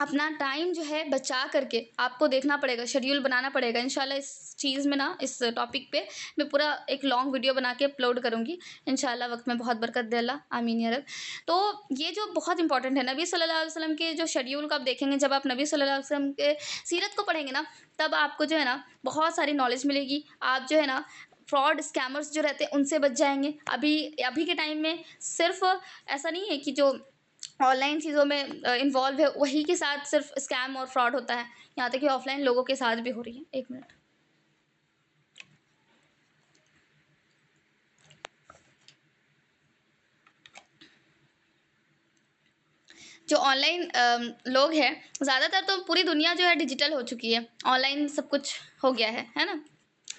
अपना टाइम जो है बचा करके आपको देखना पड़ेगा, शेड्यूल बनाना पड़ेगा इंशाल्लाह। इस चीज़ में ना, इस टॉपिक पे मैं पूरा एक लॉन्ग वीडियो बना के अपलोड करूँगी इंशाल्लाह। वक्त में बहुत बरकत दे अल्लाह, आमीन या रब। तो ये जो बहुत इंपॉर्टेंट है, नबी सल्लल्लाहु अलैहि वसल्लम के जो शेड्यूल को आप देखेंगे, जब आप नबी सल्लल्लाहु अलैहि वसल्लम के सीरत को पढ़ेंगे ना, तब आपको जो है ना बहुत सारी नॉलेज मिलेगी। आप जो है ना फ्रॉड स्कैमर्स जो रहते हैं उनसे बच जाएंगे। अभी अभी के टाइम में सिर्फ ऐसा नहीं है कि जो ऑनलाइन चीज़ों में इन्वॉल्व है वही के साथ सिर्फ स्कैम और फ्रॉड होता है, यहाँ तक कि ऑफलाइन लोगों के साथ भी हो रही है। एक मिनट। जो ऑनलाइन लोग हैं, ज़्यादातर तो पूरी दुनिया जो है डिजिटल हो चुकी है, ऑनलाइन सब कुछ हो गया है ना,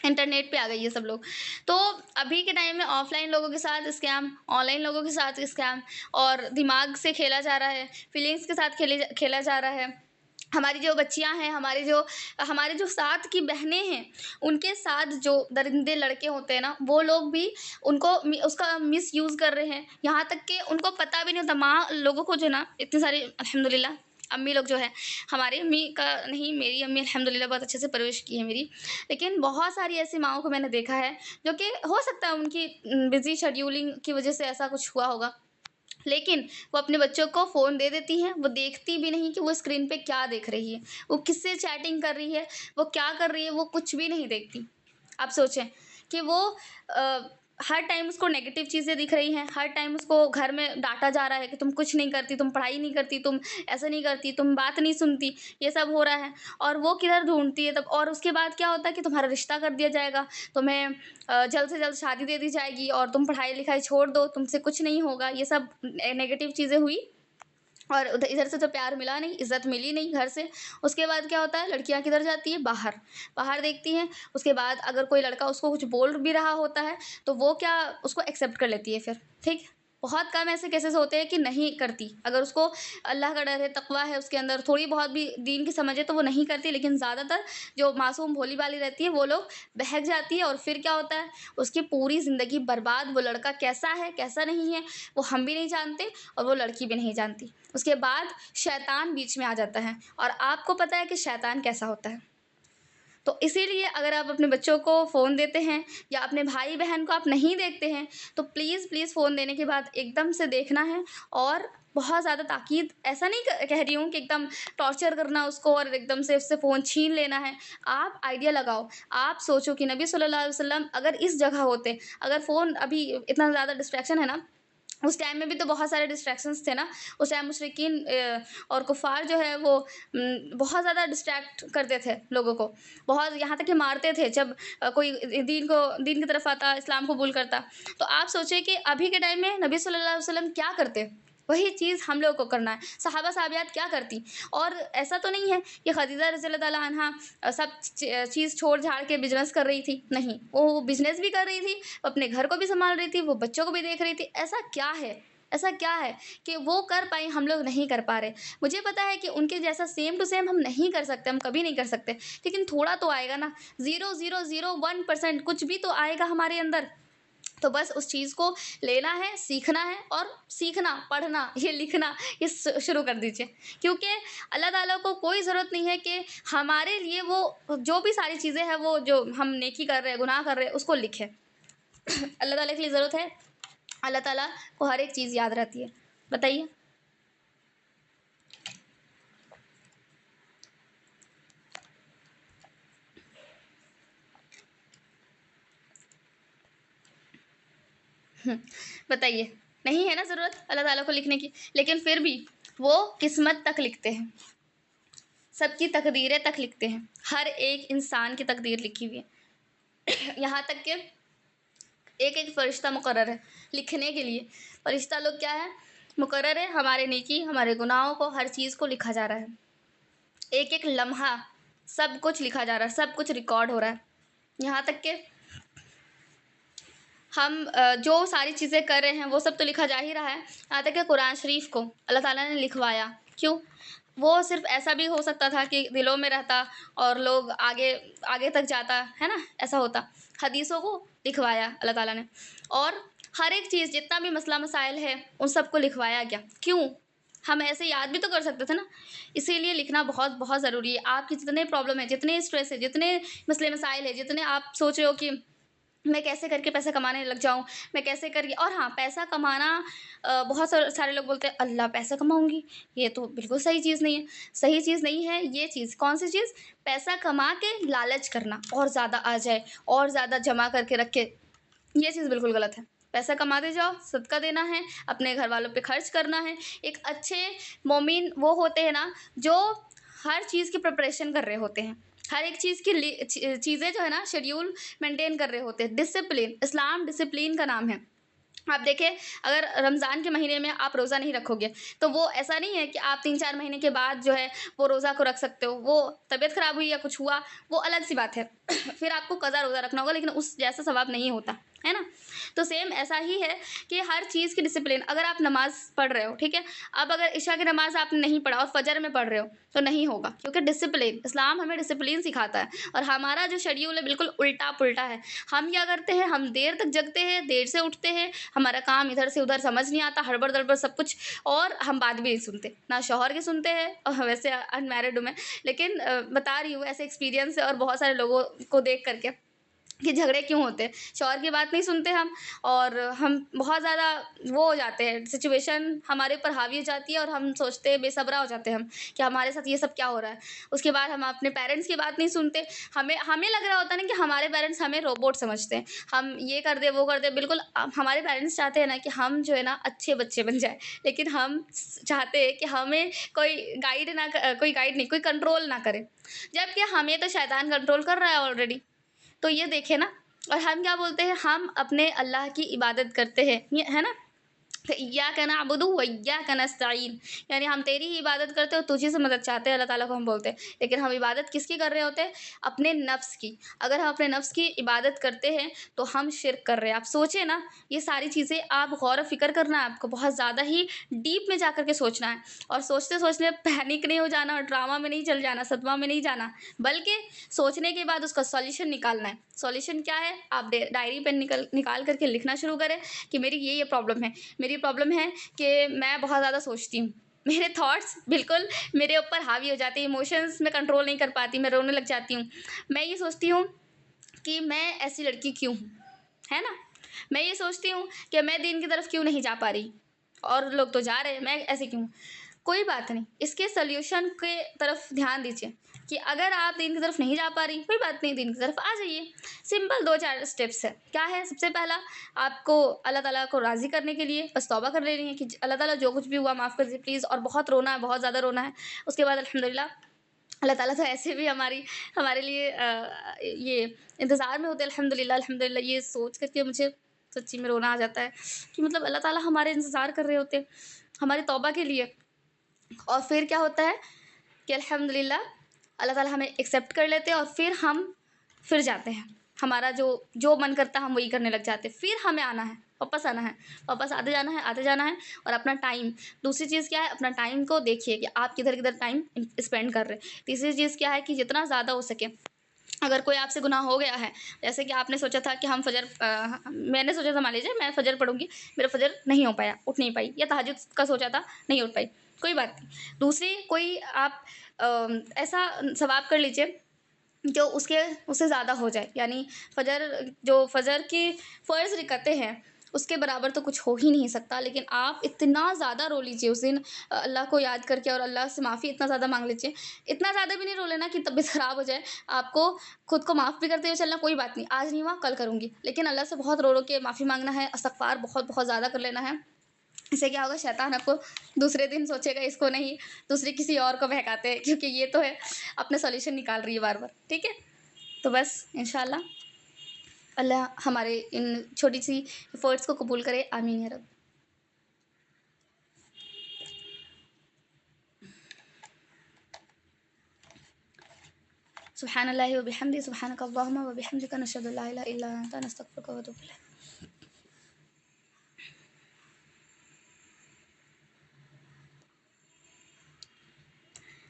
इंटरनेट पे आ गई है सब लोग। तो अभी के टाइम में ऑफलाइन लोगों के साथ स्कैम, ऑनलाइन लोगों के साथ स्कैम, और दिमाग से खेला जा रहा है, फीलिंग्स के साथ खेला जा रहा है। हमारी जो बच्चियां हैं, हमारे जो साथ की बहनें हैं, उनके साथ जो दरिंदे लड़के होते हैं ना, वो लोग भी उसका मिस यूज़ कर रहे हैं। यहाँ तक कि उनको पता भी नहीं होता। माँ लोगों को जो ना इतनी सारी, अल्हम्दुलिल्लाह अम्मी लोग जो है, हमारी अम्मी का नहीं, मेरी अम्मी अल्हम्दुलिल्लाह बहुत अच्छे से परवरिश की है मेरी। लेकिन बहुत सारी ऐसी माँओं को मैंने देखा है जो कि हो सकता है उनकी बिज़ी शेड्यूलिंग की वजह से ऐसा कुछ हुआ होगा, लेकिन वो अपने बच्चों को फ़ोन दे देती हैं। वो देखती भी नहीं कि वो स्क्रीन पे क्या देख रही है, वो किससे चैटिंग कर रही है, वो क्या कर रही है, वो कुछ भी नहीं देखती। आप सोचें कि वो हर टाइम उसको नेगेटिव चीज़ें दिख रही हैं, हर टाइम उसको घर में डाँटा जा रहा है कि तुम कुछ नहीं करती, तुम पढ़ाई नहीं करती, तुम ऐसा नहीं करती, तुम बात नहीं सुनती, ये सब हो रहा है। और वो किधर ढूँढती है तब, और उसके बाद क्या होता है कि तुम्हारा रिश्ता कर दिया जाएगा, तुम्हें जल्द से जल्द शादी दे दी जाएगी, और तुम पढ़ाई-लिखाई छोड़ दो, तुमसे कुछ नहीं होगा। ये सब नेगेटिव चीज़ें हुई, और उधर इधर से तो प्यार मिला नहीं, इज़्ज़त मिली नहीं घर से। उसके बाद क्या होता है, लड़कियाँ किधर जाती हैं, बाहर। बाहर देखती हैं, उसके बाद अगर कोई लड़का उसको कुछ बोल भी रहा होता है, तो वो क्या उसको एक्सेप्ट कर लेती है फिर, ठीक। बहुत कम ऐसे केसेस होते हैं कि नहीं करती। अगर उसको अल्लाह का डर है, तकवा है उसके अंदर, थोड़ी बहुत भी दीन की समझ है, तो वो नहीं करती। लेकिन ज़्यादातर जो मासूम भोली-भाली रहती है, वो लोग बहक जाती है, और फिर क्या होता है, उसकी पूरी ज़िंदगी बर्बाद। वो लड़का कैसा है, कैसा नहीं है, वो हम भी नहीं जानते, और वो लड़की भी नहीं जानती। उसके बाद शैतान बीच में आ जाता है, और आपको पता है कि शैतान कैसा होता है। तो इसीलिए अगर आप अपने बच्चों को फ़ोन देते हैं, या अपने भाई-बहन को आप नहीं देखते हैं, तो प्लीज़ प्लीज़ फ़ोन देने के बाद एकदम से देखना है, और बहुत ज़्यादा ताकीद, ऐसा नहीं कह रही हूँ कि एकदम टॉर्चर करना उसको और एकदम से उससे फ़ोन छीन लेना है। आप आइडिया लगाओ, आप सोचो कि नबी सल्लल्लाहु अलैहि वसल्लम अगर इस जगह होते, अगर फ़ोन अभी इतना ज़्यादा डिस्ट्रैक्शन है ना, उस टाइम में भी तो बहुत सारे डिस्ट्रैक्शंस थे ना। उस टाइम मुशरिकीन और कुफ़ार जो है वो बहुत ज़्यादा डिस्ट्रैक्ट करते थे लोगों को। बहुत, यहाँ तक कि मारते थे जब कोई दीन की तरफ आता, इस्लाम कबूल करता। तो आप सोचिए कि अभी के टाइम में नबी सल्लल्लाहु अलैहि वसल्लम क्या करते? वही चीज़ हम लोगों को करना है। सहाबा साहबियात क्या करती? और ऐसा तो नहीं है कि खदीजा रज़ियल्लाहु ताला अन्हा सब चीज़ छोड़-छाड़ के बिज़नेस कर रही थी। नहीं, वो बिज़नेस भी कर रही थी, अपने घर को भी सँभाल रही थी, वो बच्चों को भी देख रही थी। ऐसा क्या है? ऐसा क्या है कि वो कर पाईं, हम लोग नहीं कर पा रहे? मुझे पता है कि उनके जैसा सेम टू सेम हम नहीं कर सकते, हम कभी नहीं कर सकते, लेकिन थोड़ा तो आएगा ना। 0.001% कुछ भी तो आएगा हमारे अंदर। तो बस उस चीज़ को लेना है, सीखना है, और सीखना, पढ़ना, ये लिखना, ये शुरू कर दीजिए। क्योंकि अल्लाह ताला को कोई ज़रूरत नहीं है कि हमारे लिए वो जो भी सारी चीज़ें हैं, वो जो हम नेकी कर रहे हैं, गुनाह कर रहे हैं, उसको लिखे। अल्लाह ताला के लिए ज़रूरत है, अल्लाह ताला को हर एक चीज़ याद रहती है। बताइए? बताइए? नहीं है ना ज़रूरत अल्लाह ताला को लिखने की, लेकिन फिर भी वो किस्मत तक लिखते हैं, सबकी तकदीरें तक लिखते हैं। हर एक इंसान की तकदीर लिखी हुई है। यहाँ तक कि एक-एक फ़रिश्ता मुकर्रर है लिखने के लिए। फ़रिश्ता लोग क्या है? मुकर्रर है, हमारे नेकी, हमारे गुनाहों को, हर चीज़ को लिखा जा रहा है। एक-एक लम्हा सब कुछ लिखा जा रहा है, सब कुछ रिकॉर्ड हो रहा है। यहाँ तक कि हम जो सारी चीज़ें कर रहे हैं, वो सब तो लिखा जा ही रहा है। यहाँ तक कि कुरान शरीफ को अल्लाह ताला ने लिखवाया। क्यों? वो सिर्फ़ ऐसा भी हो सकता था कि दिलों में रहता और लोग आगे आगे तक जाता, है ना? ऐसा होता। हदीसों को लिखवाया अल्लाह ताला ने, और हर एक चीज़, जितना भी मसला मसाइल है, उन सबको लिखवाया गया। क्यों? हम ऐसे याद भी तो कर सकते थे ना। इसीलिए लिखना बहुत बहुत ज़रूरी है। आपके जितने प्रॉब्लम है, जितने स्ट्रेस है, जितने मसले मसाइल है, जितने आप सोच रहे हो कि मैं कैसे करके पैसे कमाने लग जाऊँ, मैं कैसे करके, और हाँ, पैसा कमाना, बहुत सारे लोग बोलते हैं अल्लाह पैसा कमाऊँगी, ये तो बिल्कुल सही चीज़ नहीं है। सही चीज़ नहीं है ये चीज़। कौन-सी चीज़? पैसा कमा के लालच करना, और ज़्यादा आ जाए, और ज़्यादा जमा करके रखे, ये चीज़ बिल्कुल गलत है। पैसा कमाते जाओ, सदका देना है, अपने घरवालों पे खर्च करना है। एक अच्छे मोमिन वो होते हैं ना, जो हर चीज़ की प्रिपरेशन कर रहे होते हैं। हर एक चीज़ की चीज़ें जो है ना, शेड्यूल मेंटेन कर रहे होते हैं। डिसिप्लिन, इस्लाम डिसिप्लिन का नाम है। आप देखें, अगर रमज़ान के महीने में आप रोज़ा नहीं रखोगे, तो वो ऐसा नहीं है कि आप 3-4 महीने के बाद जो है वो रोज़ा को रख सकते हो। वो तबीयत ख़राब हुई या कुछ हुआ, वो अलग सी बात है। फिर आपको कज़ा रोज़ा रखना होगा, लेकिन उस जैसा सवाब नहीं होता, है ना? तो सेम ऐसा ही है कि हर चीज़ की डिसिप्लिन। अगर आप नमाज़ पढ़ रहे हो, ठीक है? अब अगर इशा की नमाज़ आपने नहीं पढ़ा और फ़जर में पढ़ रहे हो, तो नहीं होगा, क्योंकि डिसिप्लिन, इस्लाम हमें डिसिप्लिन सिखाता है। और हमारा जो शेड्यूल है बिल्कुल उल्टा-पुल्टा है। हम क्या करते हैं, हम देर तक जगते हैं, देर से उठते हैं, हमारा काम इधर से उधर समझ नहीं आता, हड़बड़-दड़बड़ सब कुछ, और हम बात भी नहीं सुनते, ना शौहर की सुनते हैं, और वैसे अनमैरिड हूँ मैं, लेकिन बता रही हूँ ऐसे एक्सपीरियंस है, और बहुत सारे लोगों को देख कर के, कि झगड़े क्यों होते हैं। शौहर की बात नहीं सुनते हम, और हम बहुत ज़्यादा वो हो जाते हैं, सिचुएशन हमारे ऊपर हावी हो जाती है, और हम सोचते हैं, बेसब्रा हो जाते हैं हम, कि हमारे साथ ये सब क्या हो रहा है। उसके बाद हम अपने पेरेंट्स की बात नहीं सुनते। हमें हमें लग रहा होता है ना कि हमारे पेरेंट्स हमें रोबोट समझते हैं, हम ये कर दें, वो कर दें। बिल्कुल हमारे पेरेंट्स चाहते हैं ना कि हम जो है ना अच्छे बच्चे बन जाएँ, लेकिन हम चाहते हैं कि हमें कोई गाइड नहीं, कोई कंट्रोल ना करे, जबकि हमें तो शैतान कंट्रोल कर रहा है ऑलरेडी। तो ये देखें ना, और हम क्या बोलते हैं, हम अपने अल्लाह की इबादत करते हैं, ये है ना? तो इय्याका नअबुदु व इय्याका नस्तईन, यानी हम तेरी ही इबादत करते हैं और तुझी से मदद चाहते हैं, अल्लाह ताला को हम बोलते हैं। लेकिन हम इबादत किसकी कर रहे होते हैं? अपने नफ्स की। अगर हम अपने नफ्स की इबादत करते हैं, तो हम शिर्क कर रहे हैं। आप सोचें ना, ये सारी चीज़ें आप गौर व फ़िक्र करना है आपको, बहुत ज़्यादा ही डीप में जा कर के सोचना है, और सोचते-सोचते पैनिक नहीं हो जाना, और ड्रामा में नहीं चल जाना, सदमा में नहीं जाना, बल्कि सोचने के बाद उसका सॉल्यूशन निकालना है। सॉल्यूशन क्या है? आप डायरी पेन निकाल कर के लिखना शुरू करें कि मेरी ये प्रॉब्लम है। मेरी प्रॉब्लम है कि मैं बहुत ज़्यादा सोचती हूँ। मेरे थॉट्स बिल्कुल मेरे ऊपर हावी हो जाते हैं, इमोशंस मैं कंट्रोल नहीं कर पाती, मैं रोने लग जाती हूँ। मैं ये सोचती हूँ कि मैं ऐसी लड़की क्यों हूँ, है ना? मैं ये सोचती हूँ कि मैं दीन की तरफ क्यों नहीं जा पा रही, और लोग तो जा रहे हैं, मैं ऐसे क्यों? कोई बात नहीं, इसके सॉल्यूशन के तरफ ध्यान दीजिए, कि अगर आप दीन की तरफ नहीं जा पा रही, कोई बात नहीं, दीन की तरफ आ जाइए। सिंपल 2-4 स्टेप्स है। क्या है? सबसे पहला, आपको अल्लाह ताला को राज़ी करने के लिए बस तौबा कर लेनी है कि अल्लाह ताला जो कुछ भी हुआ माफ़ कर दीजिए प्लीज़, और बहुत रोना है, बहुत ज़्यादा रोना है। उसके बाद अल्हम्दुलिल्लाह, अल्लाह ताला तो ऐसे भी हमारे लिए ये इंतज़ार में होते हैं। अल्हम्दुलिल्लाह, अल्हम्दुलिल्लाह, ये सोच कर के मुझे सच्ची में रोना आ जाता है, कि मतलब अल्लाह ताला हमारे इंतज़ार कर रहे होते हैं, हमारी तौबा के लिए। और फिर क्या होता है कि अल्हम्दुलिल्लाह, अल्लाह ताला हमें एक्सेप्ट कर लेते हैं, और फिर जाते हैं। हमारा जो मन करता है हम वही करने लग जाते हैं। फिर हमें आना है, वापस आना है, वापस आते जाना है, और अपना टाइम, दूसरी चीज़ क्या है, अपना टाइम को देखिए कि आप किधर-किधर टाइम स्पेंड कर रहे हैं। तीसरी चीज़ क्या है कि जितना ज़्यादा हो सके, अगर कोई आपसे गुनाह हो गया है, जैसे कि आपने सोचा था कि मैंने सोचा था, मान लीजिए मैं फ़जर पढ़ूँगी, मेरा फ़जर नहीं हो पाया, उठ नहीं पाई, या तहज्जुद का सोचा था, नहीं उठ पाई, कोई बात नहीं। दूसरी कोई आप ऐसा सवाब कर लीजिए जो उससे ज़्यादा हो जाए, यानी फ़जर की फ़र्ज़ रिकतें हैं, उसके बराबर तो कुछ हो ही नहीं सकता, लेकिन आप इतना ज़्यादा रो लीजिए उस दिन, अल्लाह को याद करके, और अल्लाह से माफ़ी इतना ज़्यादा माँग लीजिए। इतना ज़्यादा भी नहीं रो लेना कि तबीयत ख़राब हो जाए, आपको खुद को माफ़ भी करते हुए चलना, कोई बात नहीं, आज नहीं हुआ कल करूँगी, लेकिन अल्लाह से बहुत रो-रो के माफ़ी माँगना है, इस्तग़फ़ार बहुत-बहुत ज़्यादा कर लेना है। इससे क्या होगा, शैतान आपको दूसरे दिन सोचेगा इसको नहीं, दूसरे किसी और को बहकाते हैं, क्योंकि ये तो है अपना सॉल्यूशन निकाल रही है बार-बार, ठीक है? तो बस इंशाल्लाह अल्लाह हमारे इन छोटी-सी एफ़र्ट्स को कबूल करे, आमीन या रब। सुब्हानल्लाहि व बिहम्दिही, सुब्हानकल्लाहुम्मा व बिहम्दिका, नशहदु अल्ला इलाहा इल्ला अंता, नस्तगफिरुका व नतूबु इलैक।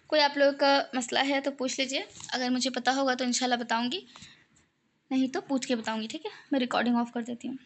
कोई आप लोगों का मसला है तो पूछ लीजिए, अगर मुझे पता होगा तो इंशाल्लाह बताऊँगी, नहीं तो पूछ के बताऊँगी, ठीक है? मैं रिकॉर्डिंग ऑफ कर देती हूँ।